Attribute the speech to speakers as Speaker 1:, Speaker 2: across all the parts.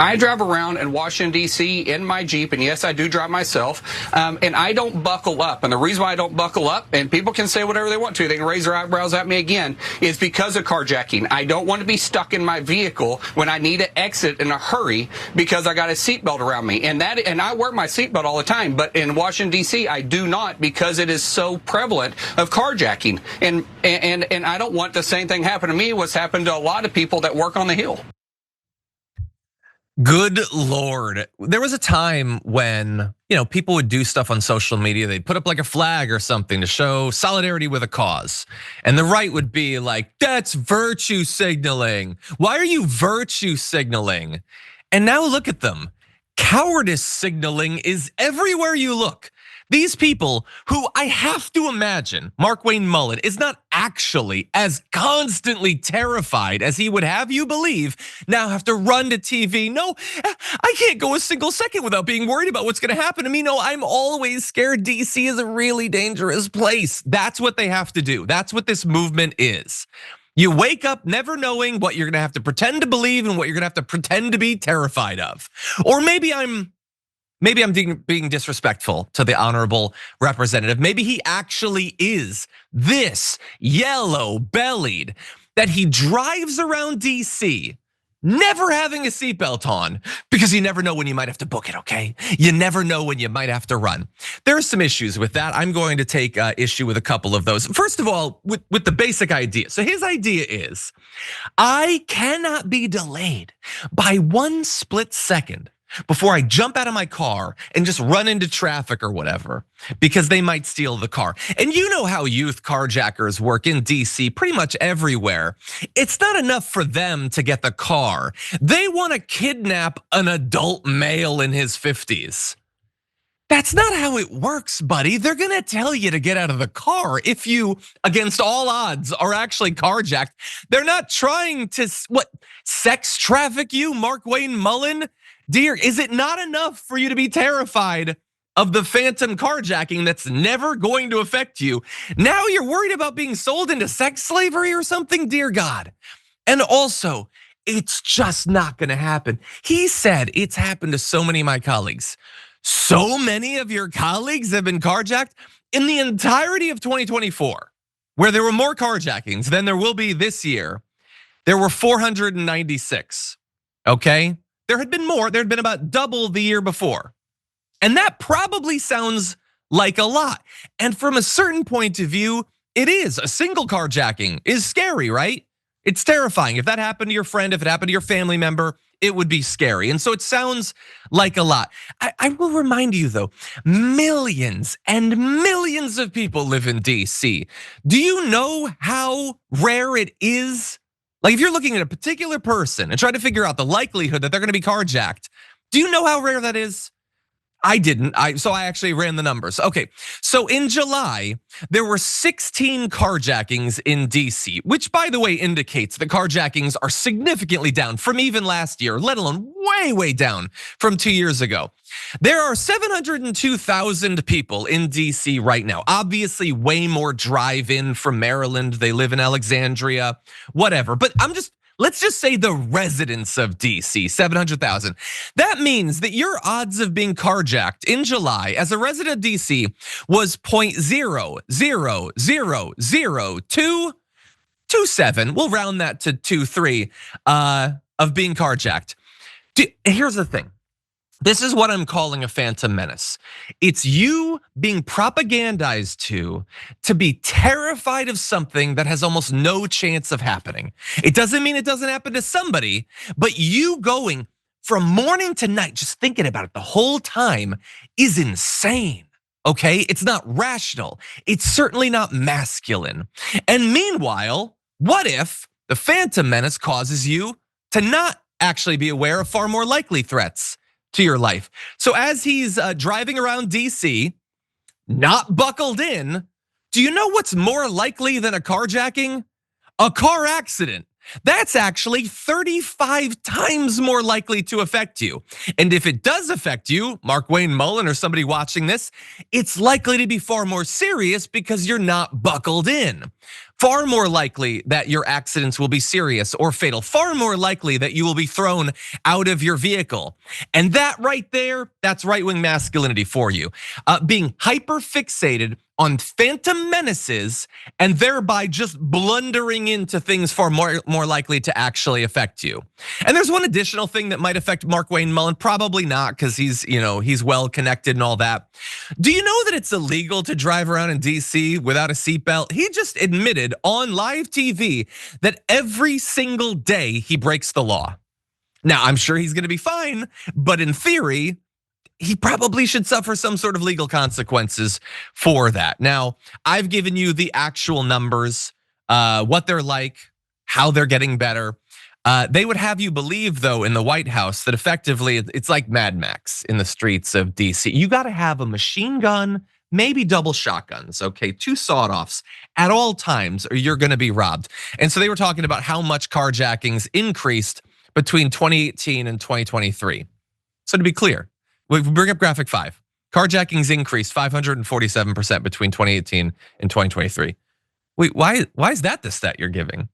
Speaker 1: I drive around in Washington, D.C. in my Jeep, and yes, I do drive myself, and I don't buckle up. And the reason why I don't buckle up, and people can say whatever they want to, they can raise their eyebrows at me again, is because of carjacking. I don't want to be stuck in my vehicle when I need to exit in a hurry because I got a seatbelt around me. And I wear my seatbelt all the time, but in Washington, D.C., I do not because it is so prevalent of carjacking. And I don't want the same thing happen to me, what's happened to a lot of people that work on the Hill.
Speaker 2: Good Lord. There was a time when, people would do stuff on social media. They'd put up like a flag or something to show solidarity with a cause. And the right would be like, that's virtue signaling. Why are you virtue signaling? And now look at them. Cowardice signaling is everywhere you look. These people who I have to imagine Markwayne Mullin is not actually as constantly terrified as he would have you believe, now have to run to TV. No, I can't go a single second without being worried about what's gonna happen to me. No, I'm always scared. DC is a really dangerous place. That's what they have to do. That's what this movement is. You wake up never knowing what you're gonna have to pretend to believe and what you're gonna have to pretend to be terrified of. Or maybe I'm being disrespectful to the honorable representative. Maybe he actually is this yellow-bellied that he drives around DC, never having a seatbelt on, because you never know when you might have to book it, okay? You never know when you might have to run. There are some issues with that. I'm going to take issue with a couple of those. First of all, with the basic idea. So his idea is, I cannot be delayed by 1 split second before I jump out of my car and just run into traffic or whatever, because they might steal the car. And you know how youth carjackers work in DC, pretty much everywhere. It's not enough for them to get the car. They want to kidnap an adult male in his 50s. That's not how it works, buddy. They're gonna tell you to get out of the car if you, against all odds, are actually carjacked. They're not trying to, sex traffic you, Markwayne Mullin? Dear, is it not enough for you to be terrified of the phantom carjacking that's never going to affect you? Now you're worried about being sold into sex slavery or something, dear God. And also, it's just not gonna happen. He said it's happened to so many of my colleagues. So many of your colleagues have been carjacked in the entirety of 2024, where there were more carjackings than there will be this year. There were 496, okay? There had been more, there had been about double the year before. And that probably sounds like a lot. And from a certain point of view, it is. A single carjacking is scary, right? It's terrifying. If that happened to your friend, if it happened to your family member, it would be scary. And so it sounds like a lot. I will remind you though, millions and millions of people live in DC. Do you know how rare it is? Like if you're looking at a particular person and trying to figure out the likelihood that they're gonna be carjacked, do you know how rare that is? I didn't, so I actually ran the numbers. Okay, so in July, there were 16 carjackings in DC, which by the way indicates that carjackings are significantly down from even last year, let alone way down from 2 years ago. There are 702,000 people in DC right now. Obviously way more drive in from Maryland, they live in Alexandria, whatever. But let's just say the residents of DC, 700,000. That means that your odds of being carjacked in July as a resident of DC was 0.0000227. We'll round that to 23 of being carjacked. Here's the thing. This is what I'm calling a phantom menace. It's you being propagandized to be terrified of something that has almost no chance of happening. It doesn't mean it doesn't happen to somebody, but you going from morning to night, just thinking about it the whole time is insane, okay? It's not rational. It's certainly not masculine. And meanwhile, what if the phantom menace causes you to not actually be aware of far more likely threats to your life? So as he's driving around DC, not buckled in, do you know what's more likely than a carjacking? A car accident. That's actually 35 times more likely to affect you. And if it does affect you, Markwayne Mullin or somebody watching this, it's likely to be far more serious because you're not buckled in. Far more likely that your accidents will be serious or fatal. Far more likely that you will be thrown out of your vehicle. And that right there, that's right-wing masculinity for you. Being hyper fixated on phantom menaces and thereby just blundering into things far more likely to actually affect you. And there's one additional thing that might affect Markwayne Mullin, probably not, because he's well connected and all that. Do you know that it's illegal to drive around in DC without a seatbelt? He just admitted on live TV that every single day he breaks the law. Now, I'm sure he's gonna be fine, but in theory, he probably should suffer some sort of legal consequences for that. Now, I've given you the actual numbers, what they're like, how they're getting better. They would have you believe, though, in the White House that effectively it's like Mad Max in the streets of DC. You gotta have a machine gun, maybe double shotguns, okay, 2 sawed-offs at all times, or you're gonna be robbed. And so they were talking about how much carjackings increased between 2018 and 2023. So to be clear, we bring up graphic 5. Carjackings increased 547% between 2018 and 2023. Wait, why is that the stat you're giving?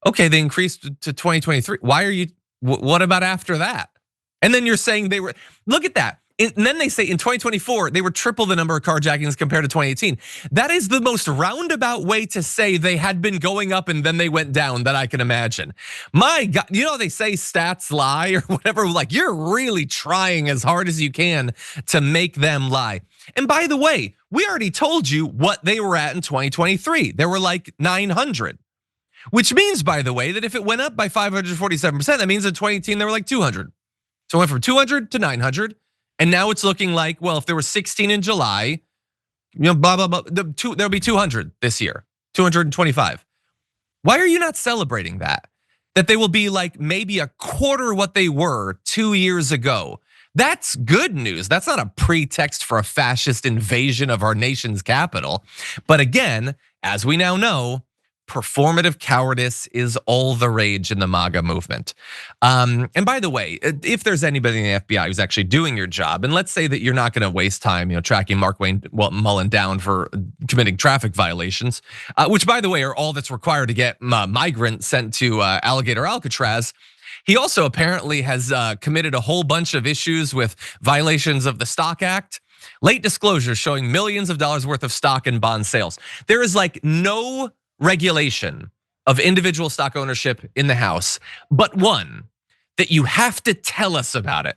Speaker 2: Okay, they increased to 2023. Why are you, what about after that? And then you're saying they were, look at that. And then they say in 2024, they were triple the number of carjackings compared to 2018. That is the most roundabout way to say they had been going up and then they went down that I can imagine. My God, you know they say stats lie or whatever, like you're really trying as hard as you can to make them lie. And by the way, we already told you what they were at in 2023. They were like 900. Which means, by the way, that if it went up by 547%, that means in 2018 they were like 200. So it went from 200 to 900. And now it's looking like, well, if there were 16 in July, blah, blah, blah, there'll be 200 this year, 225. Why are you not celebrating that? That they will be like maybe a quarter what they were 2 years ago. That's good news. That's not a pretext for a fascist invasion of our nation's capital. But again, as we now know, performative cowardice is all the rage in the MAGA movement. And by the way, if there's anybody in the FBI who's actually doing your job, and let's say that you're not gonna waste time tracking Markwayne Mullin down for committing traffic violations, which by the way are all that's required to get migrants sent to Alligator Alcatraz. He also apparently has committed a whole bunch of issues with violations of the Stock Act. Late disclosures showing millions of dollars worth of stock and bond sales. There is like no regulation of individual stock ownership in the House, but one that you have to tell us about it.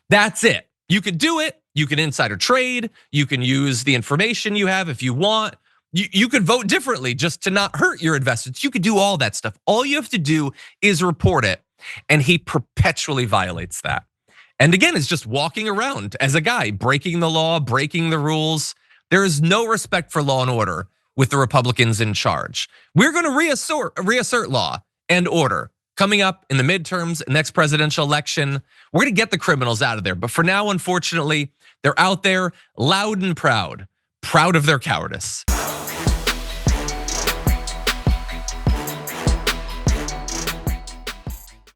Speaker 2: That's it. You could do it. You can insider trade. You can use the information you have if you want. You could vote differently just to not hurt your investors. You could do all that stuff. All you have to do is report it. And he perpetually violates that. And again, it's just walking around as a guy, breaking the law, breaking the rules. There is no respect for law and order with the Republicans in charge. We're gonna reassert law and order coming up in the midterms, next presidential election. We're gonna get the criminals out of there. But for now, unfortunately, they're out there loud and proud of their cowardice.